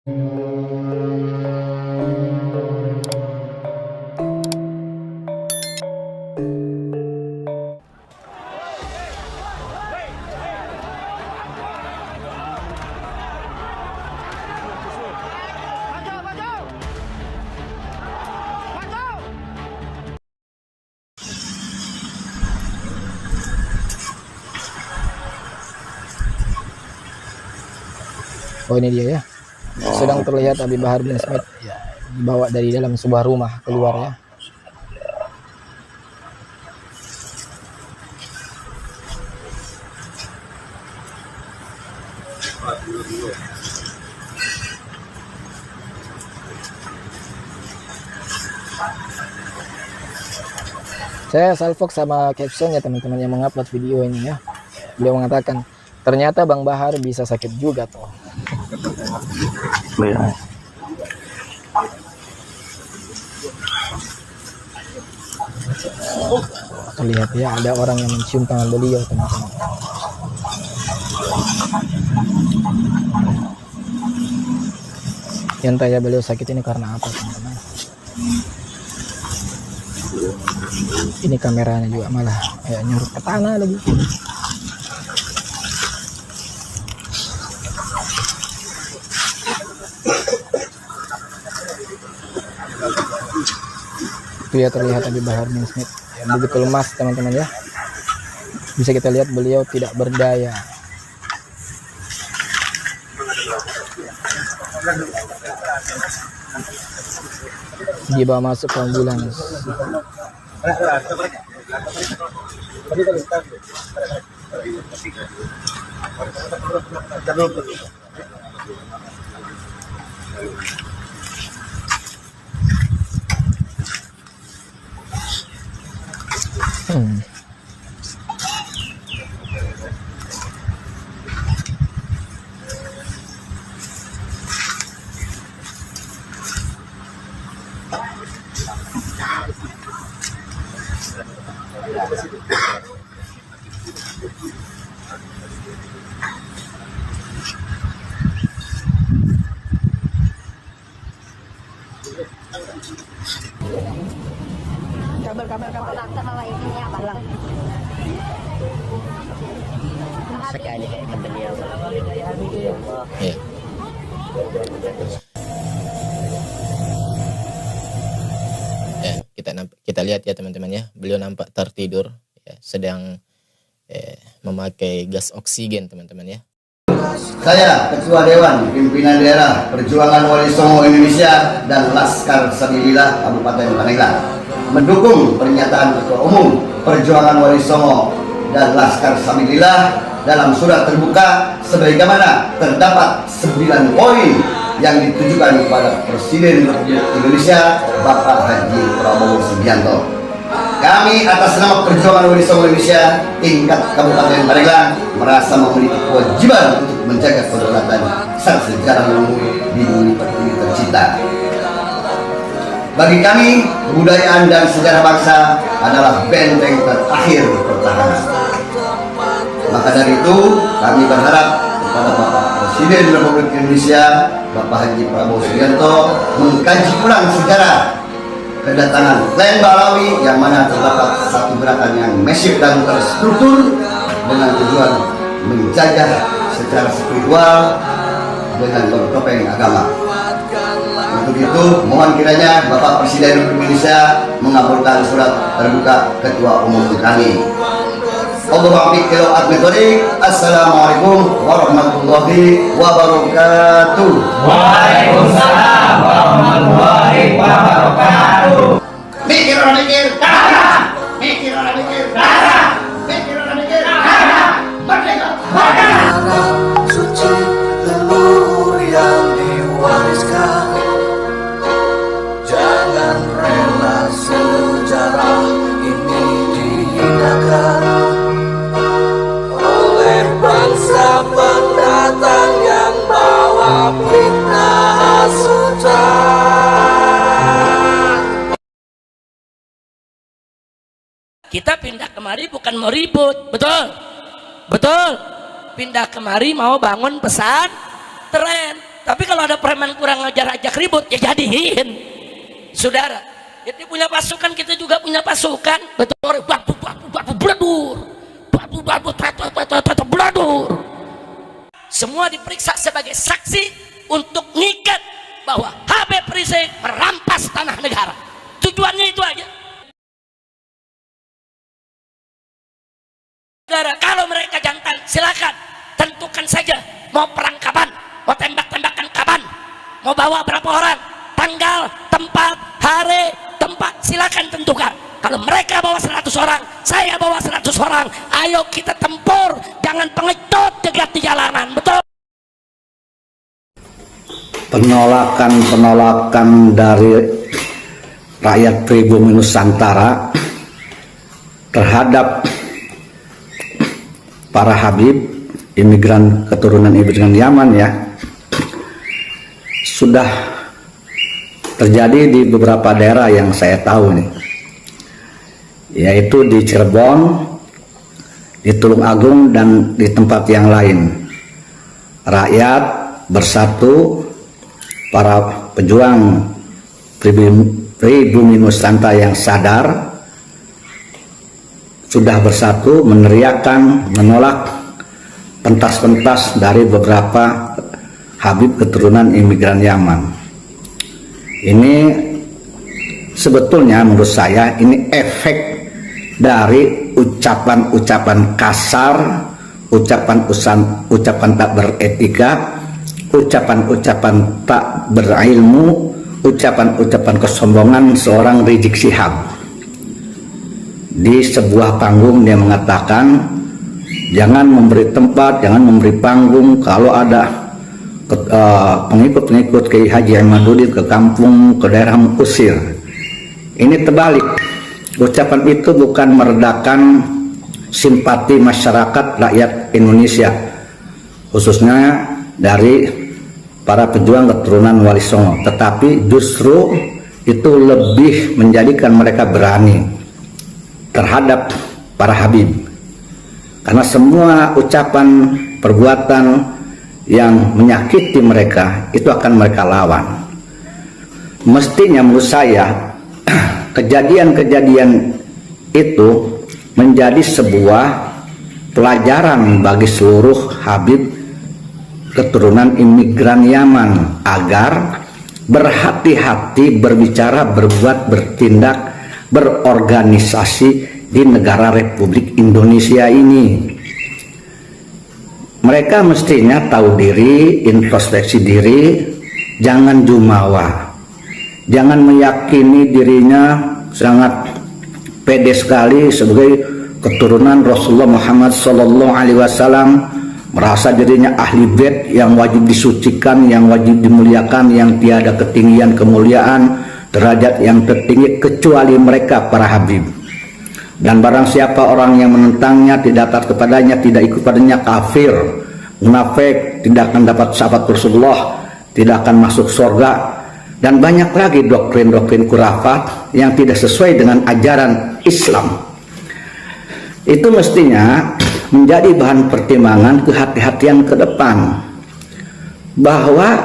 Oh, ini dia ya. Sedang terlihat Habib Bahar bin Smith ya, dibawa dari dalam sebuah rumah keluar ya. Saya salvok sama captionnya teman-teman yang mengupload video ini ya. Beliau mengatakan, ternyata Bang Bahar bisa sakit juga toh. Ya. Terlihat ya, ada orang yang mencium tangan beliau teman-teman. Yang tanya beliau sakit ini karena apa teman-teman? Ini kameranya juga malah ya, nyurut ke tanah lagi. Itu ya, terlihat Habib Bahar bin Smith ya, begitu lemas teman-teman ya. Bisa kita lihat beliau tidak berdaya. Dibawa masuk ke ambulans. Sekali kayak beliau. Ya. Kita lihat ya teman-teman ya, beliau nampak tertidur ya, sedang memakai gas oksigen teman-teman ya. Saya Ketua Dewan Pimpinan Daerah Perjuangan Wali Songo Indonesia dan Laskar Sabilillah Kabupaten Pandeglang mendukung pernyataan Ketua Umum Perjuangan Wali Songo dan Laskar Sabilillah dalam surat terbuka sebagaimana terdapat 9 poin yang ditujukan kepada Presiden Republik Indonesia Bapak Haji Prabowo Subianto. Kami atas nama Perjuangan Wali Songo Indonesia tingkat Kabupaten Pandeglang merasa memiliki kewajiban untuk menjaga kedaulatan sang sejarah leluhur di bumi pertiwi tercinta. Bagi kami, kebudayaan dan sejarah bangsa adalah benteng terakhir pertahanan. Maka dari itu, kami berharap kepada Bapak Presiden Republik Indonesia Bapak Haji Prabowo Subianto mengkaji ulang sejarah kedatangan Klan Balawi yang mana terdapat satu gerakan yang masif dan terstruktur dengan tujuan menjajah secara spiritual dengan bertopeng agama. Untuk itu, mohon kiranya Bapak Presiden Republik Indonesia mengabulkan surat terbuka Ketua Umum kami. Assalamualaikum warahmatullahi wabarakatuh. Waalaikumsalam warahmatullahi wabarakatuh. Mikir orang mikir, darah. Mikir orang mikir, darah. Mikir orang mikir, darah. Merdeka, merdeka. Suci leluhur yang diwariskan, jangan rela sejarah ini dihinakan oleh bangsa pendatang yang bawa fitnah hasutan. Kita pindah kemari bukan mau ribut, betul? Betul. Pindah kemari mau bangun pesantren. Tapi kalau ada preman kurang ngajar ajak ribut, ya jadiin. Saudara, jadi punya pasukan, kita juga punya pasukan. Betul, beladur. Semua diperiksa sebagai saksi untuk ngikat bahwa Habib Rizik merampas tanah negara. Tujuannya itu aja. Saudara, kalau mereka jantan, silakan tentukan saja mau perang kapan, mau tembak-tembakan kapan, mau bawa berapa orang, tanggal, tempat, hari, tempat, silakan tentukan. Kalau mereka bawa 100 orang, saya bawa 100 orang, ayo kita tempur, jangan pengecut dekat di jalanan, betul? Penolakan dari rakyat pribumi Nusantara terhadap para Habib, imigran keturunan imigran Yaman ya, sudah terjadi di beberapa daerah yang saya tahu nih, yaitu di Cirebon, di Tulung Agung, dan di tempat yang lain. Rakyat bersatu, para pejuang pribumi Nusantara yang sadar sudah bersatu meneriakkan, menolak pentas-pentas dari beberapa Habib keturunan imigran Yaman. Ini sebetulnya menurut saya ini efek dari ucapan-ucapan kasar, ucapan tak beretika, ucapan-ucapan tak berilmu, ucapan-ucapan kesombongan seorang Rizik Syihab. Di sebuah panggung dia mengatakan, jangan memberi tempat, jangan memberi panggung kalau ada pengikut-pengikut Kiai Haji Ahmadudin ke kampung, ke daerah usir. Ini terbalik. Ucapan itu bukan meredakan simpati masyarakat rakyat Indonesia, khususnya dari para pejuang keturunan Wali Songo, tetapi justru itu lebih menjadikan mereka berani terhadap para Habib, karena semua ucapan, perbuatan yang menyakiti mereka itu akan mereka lawan. Mestinya menurut saya kejadian-kejadian itu menjadi sebuah pelajaran bagi seluruh Habib keturunan imigran Yaman agar berhati-hati berbicara, berbuat, bertindak, berorganisasi di negara Republik Indonesia ini. Mereka mestinya tahu diri, introspeksi diri, jangan jumawa, jangan meyakini dirinya sangat pede sekali sebagai keturunan Rasulullah Muhammad SAW, merasa dirinya ahli bait yang wajib disucikan, yang wajib dimuliakan, yang tiada ketinggian kemuliaan, derajat yang tertinggi kecuali mereka para Habib. Dan barang siapa orang yang menentangnya, tidak taat kepadanya, tidak ikut padanya, kafir, munafik, tidak akan dapat syafaat Rasulullah, tidak akan masuk surga, dan banyak lagi doktrin-doktrin khurafat yang tidak sesuai dengan ajaran Islam. Itu mestinya menjadi bahan pertimbangan kehati-hatian ke depan, bahwa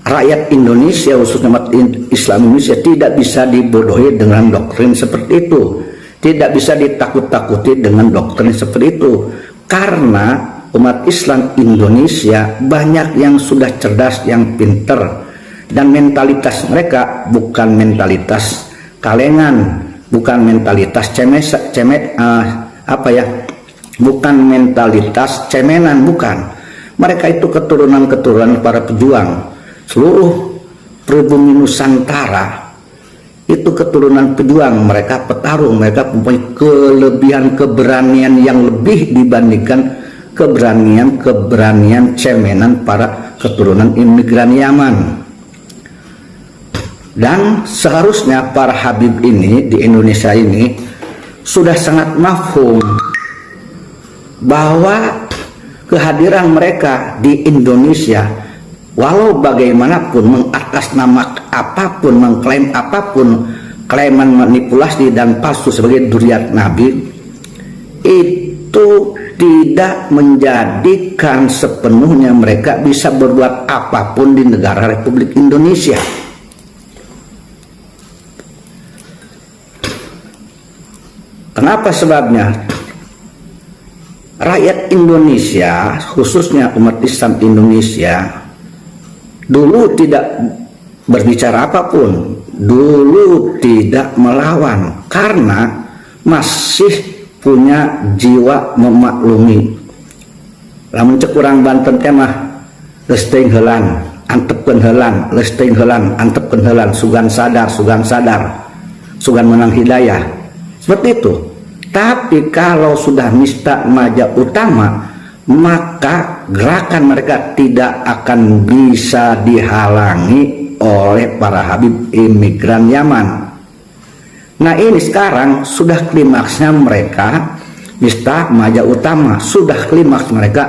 rakyat Indonesia, khususnya umat Islam Indonesia, tidak bisa dibodohi dengan doktrin seperti itu, tidak bisa ditakut-takuti dengan doktrin seperti itu, karena umat Islam Indonesia banyak yang sudah cerdas, yang pinter, dan mentalitas mereka bukan mentalitas kalengan, bukan mentalitas bukan mentalitas cemenan, bukan. Mereka itu keturunan-keturunan para pejuang. Seluruh pribumi Nusantara itu keturunan pejuang. Mereka petarung, mereka mempunyai kelebihan keberanian yang lebih dibandingkan keberanian cemenan para keturunan imigran Yaman. Dan seharusnya para Habib ini di Indonesia ini sudah sangat mafhum bahwa kehadiran mereka di Indonesia, walau bagaimanapun mengatasnamakan apapun, mengklaim apapun, klaiman manipulasi dan palsu sebagai dzurriyyat Nabi, itu tidak menjadikan sepenuhnya mereka bisa berbuat apapun di negara Republik Indonesia. Kenapa sebabnya? Rakyat Indonesia, khususnya umat Islam Indonesia, dulu tidak berbicara apapun, dulu tidak melawan, karena masih punya jiwa memaklumi. Lamun cek urang Banten teh mah lesteng heulan, antepkeun heulan, lesteng heulan, antepkeun heulan, sugan sadar, sugan menang hidayah. Seperti itu. Tapi kalau sudah nista maja utama, maka gerakan mereka tidak akan bisa dihalangi oleh para habib imigran Yaman. Nah ini sekarang sudah klimaksnya mereka, nista maja utama, sudah klimaks mereka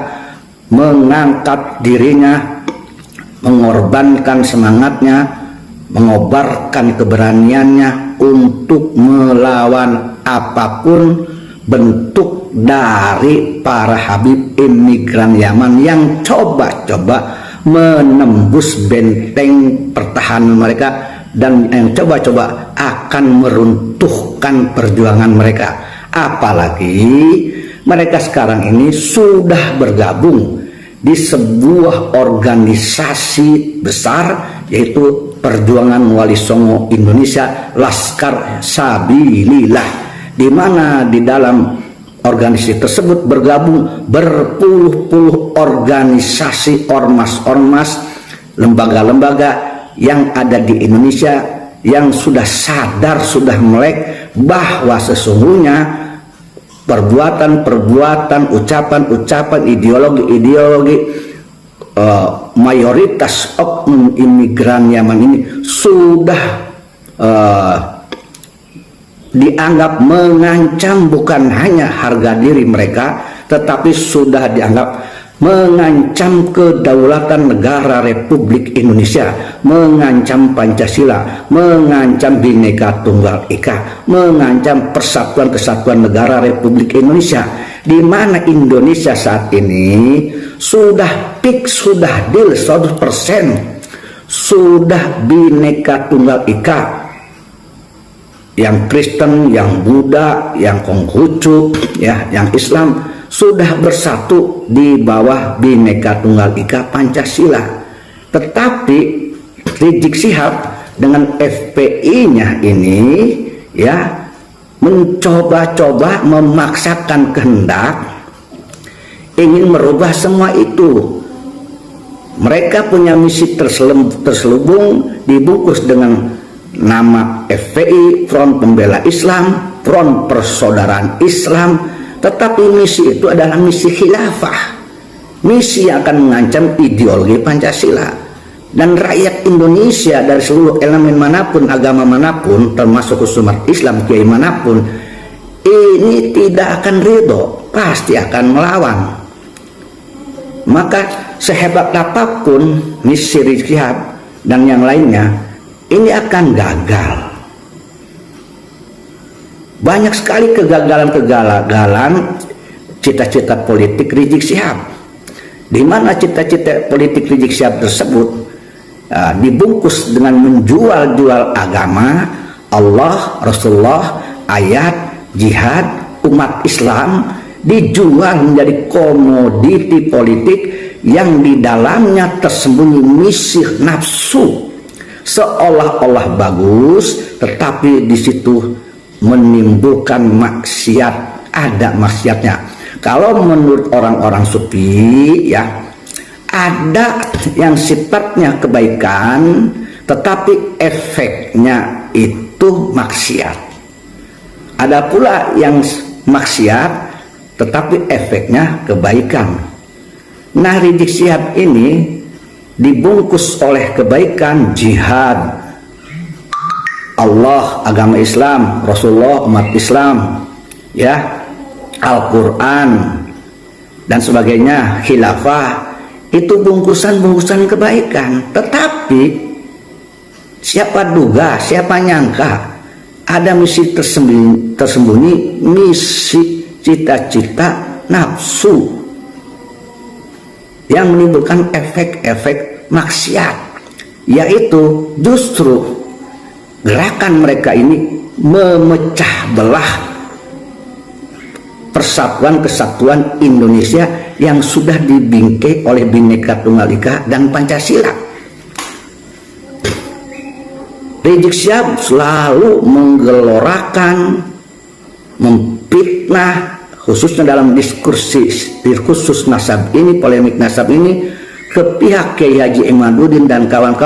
mengangkat dirinya, mengorbankan semangatnya, mengobarkan keberaniannya untuk melawan apapun bentuk dari para habib imigran Yaman yang coba-coba menembus benteng pertahanan mereka dan yang coba-coba akan meruntuhkan perjuangan mereka. Apalagi mereka sekarang ini sudah bergabung di sebuah organisasi besar, yaitu Perjuangan Wali Songo Indonesia, Laskar Sabilillah, di mana di dalam organisasi tersebut bergabung berpuluh-puluh organisasi, ormas-ormas, lembaga-lembaga yang ada di Indonesia yang sudah sadar, sudah melek bahwa sesungguhnya perbuatan-perbuatan, ucapan-ucapan, ideologi-ideologi mayoritas oknum imigran Yaman ini sudah dianggap mengancam bukan hanya harga diri mereka, tetapi sudah dianggap mengancam kedaulatan negara Republik Indonesia, mengancam Pancasila, mengancam Bhinneka Tunggal Ika, mengancam persatuan kesatuan negara Republik Indonesia, di mana Indonesia saat ini sudah fix, sudah deal 100%, sudah Bhinneka Tunggal Ika, yang Kristen, yang Buddha, yang Konghucu, ya, yang Islam sudah bersatu di bawah Bhinneka Tunggal Ika Pancasila. Tetapi Rizik Syihab dengan FPI-nya ini ya mencoba-coba memaksakan kehendak ingin merubah semua itu. Mereka punya misi terselubung dibungkus dengan nama FPI, Front Pembela Islam, Front Persaudaraan Islam. Tetapi misi itu adalah misi khilafah, misi yang akan mengancam ideologi Pancasila. Dan rakyat Indonesia dari seluruh elemen manapun, agama manapun, termasuk umat Islam, kiai manapun, ini tidak akan ridho, pasti akan melawan. Maka sehebat apapun misi Rizik Syihab dan yang lainnya, ini akan gagal. Banyak sekali kegagalan-kegagalan cita-cita politik Rizik Syihab, di mana cita-cita politik Rizik Syihab tersebut dibungkus dengan menjual-jual agama, Allah, Rasulullah, ayat, jihad, umat Islam, dijual menjadi komoditi politik yang di dalamnya tersembunyi misi nafsu, seolah-olah bagus, tetapi di situ menimbulkan maksiat, ada maksiatnya. Kalau menurut orang-orang sufi ya, ada yang sifatnya kebaikan tetapi efeknya itu maksiat. Ada pula yang maksiat tetapi efeknya kebaikan. Nah, Rizik Syihab ini dibungkus oleh kebaikan, jihad, Allah, agama Islam, Rasulullah, umat Islam, ya, Al-Quran dan sebagainya, khilafah, itu bungkusan-bungkusan kebaikan. Tetapi siapa duga, siapa nyangka ada misi tersembunyi, misi cita-cita nafsu yang menimbulkan efek-efek maksiat, yaitu justru gerakan mereka ini memecah belah persatuan kesatuan Indonesia yang sudah dibingkai oleh Bhinneka Tunggal Ika dan Pancasila. Rizik Syihab selalu menggelorakan, memfitnah, khususnya dalam diskursus nasab ini, polemik nasab ini, ke pihak Kiai Haji Ihmaduddin dan kawan-kawan